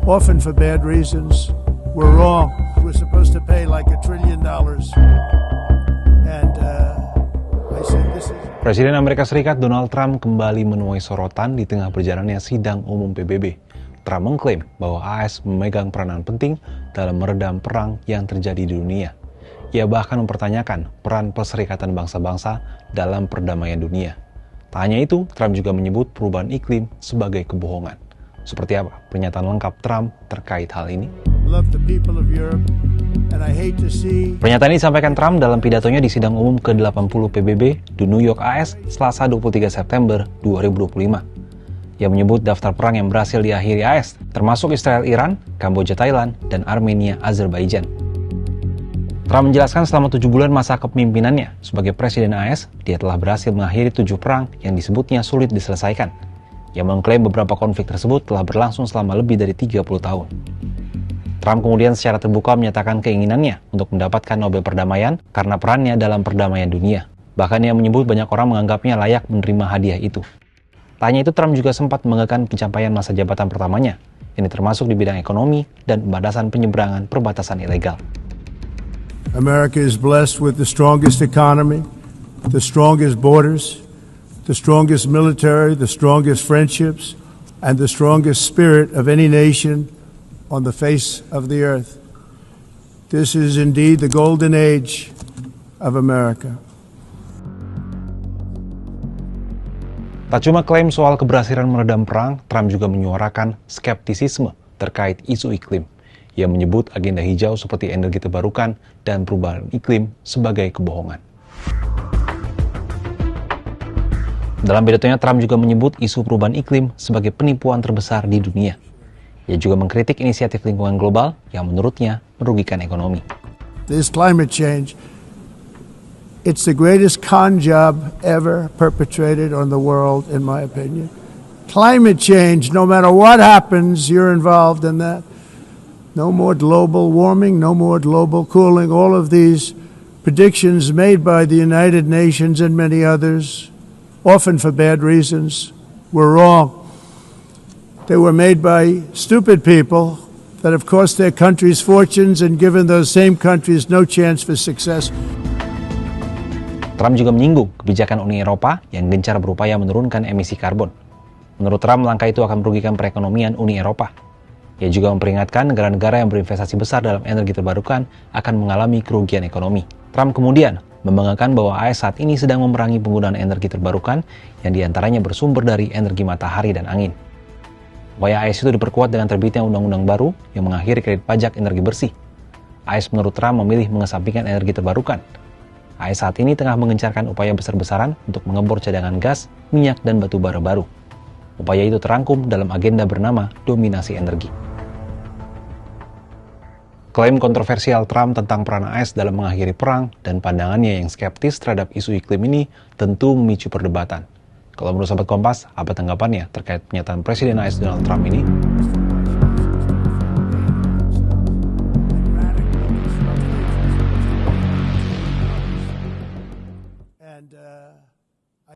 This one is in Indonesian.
often for bad reasons, were wrong. We're supposed to pay like $1 trillion. And I said this is... Presiden Amerika Serikat Donald Trump kembali menuai sorotan di tengah berjalannya sidang umum PBB. Trump mengklaim bahwa AS memegang peranan penting dalam meredam perang yang terjadi di dunia. Ia bahkan mempertanyakan peran Perserikatan Bangsa-Bangsa dalam perdamaian dunia. Tak hanya itu, Trump juga menyebut perubahan iklim sebagai kebohongan. Seperti apa pernyataan lengkap Trump terkait hal ini? Pernyataan ini disampaikan Trump dalam pidatonya di sidang umum ke-80 PBB di New York, AS, Selasa 23 September 2025. Ia menyebut daftar perang yang berhasil diakhiri AS, termasuk Israel, Iran, Kamboja, Thailand, dan Armenia, Azerbaijan. Trump menjelaskan selama 7 bulan masa kepemimpinannya sebagai Presiden AS, dia telah berhasil mengakhiri 7 perang yang disebutnya sulit diselesaikan. Ia mengklaim beberapa konflik tersebut telah berlangsung selama lebih dari 30 tahun. Trump kemudian secara terbuka menyatakan keinginannya untuk mendapatkan Nobel Perdamaian karena perannya dalam perdamaian dunia. Bahkan ia menyebut banyak orang menganggapnya layak menerima hadiah itu. Tak hanya itu, Trump juga sempat membanggakan pencapaian masa jabatan pertamanya, ini termasuk di bidang ekonomi dan pembatasan penyeberangan perbatasan ilegal. America is blessed with the strongest economy, the strongest borders, the strongest military, the strongest friendships, and the strongest spirit of any nation on the face of the earth. This is indeed the golden age of America. Tak cuma klaim soal keberhasilan meredam perang, Trump juga menyuarakan skeptisisme terkait isu iklim. Ia menyebut agenda hijau seperti energi terbarukan dan perubahan iklim sebagai kebohongan. Dalam pidatonya, Trump juga menyebut isu perubahan iklim sebagai penipuan terbesar di dunia. Ia juga mengkritik inisiatif lingkungan global yang menurutnya merugikan ekonomi. This climate change, it's the greatest con job ever perpetrated on the world, in my opinion. Climate change, no matter what happens, you're involved in that. No more global warming, no more global cooling. All of these predictions made by the United Nations and many others, often for bad reasons, were wrong. They were made by stupid people that have cost their countries fortunes and given those same countries no chance for success. Trump juga menyinggung kebijakan Uni Eropa yang gencar berupaya menurunkan emisi karbon. Menurut Trump, langkah itu akan merugikan perekonomian Uni Eropa. Ia juga memperingatkan negara-negara yang berinvestasi besar dalam energi terbarukan akan mengalami kerugian ekonomi. Trump kemudian membanggakan bahwa AS saat ini sedang memerangi penggunaan energi terbarukan yang diantaranya bersumber dari energi matahari dan angin. Upaya AS itu diperkuat dengan terbitnya undang-undang baru yang mengakhiri kredit pajak energi bersih. AS menurut Trump memilih mengesampingkan energi terbarukan. AS saat ini tengah mengencarkan upaya besar-besaran untuk mengebor cadangan gas, minyak, dan batu bara baru. Upaya itu terangkum dalam agenda bernama dominasi energi. Klaim kontroversial Trump tentang peran AS dalam mengakhiri perang dan pandangannya yang skeptis terhadap isu iklim ini tentu memicu perdebatan. Kalau menurut sahabat Kompas, apa tanggapannya terkait pernyataan Presiden AS Donald Trump ini?